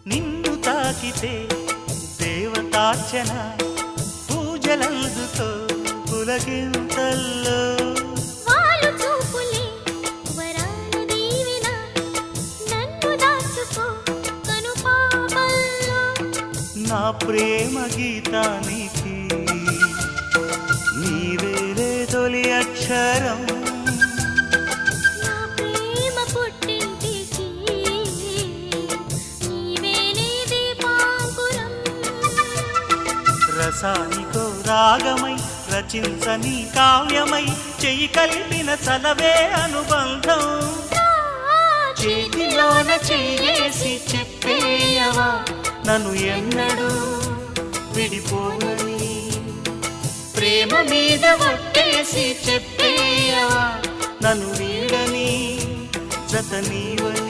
నిన్ను తాకితే దేవతార్చన పూజలందుతో పులకింతల్లో వాళ్ళు చూపులే వరాల దీవెన నన్ను దాచుకో కనుపాపల్లో నా ప్రేమ గీతానికి నీవేలే తొలి అక్షరం నా ప్రేమ పుట్టింటికి నీవేలే దీపాంకురం రసానికో రాగమై రచించని కావ్యమై చెయ్యి కలిపిన చలవే అనుబంధం చేతిలోన చెయ్యేసి చెప్పేయవా నన్ను ఎన్నడూ విడిపోనని ప్రేమ మీద ఒట్టేసి చెప్పేయవా నన్ను వీడని జత నీవని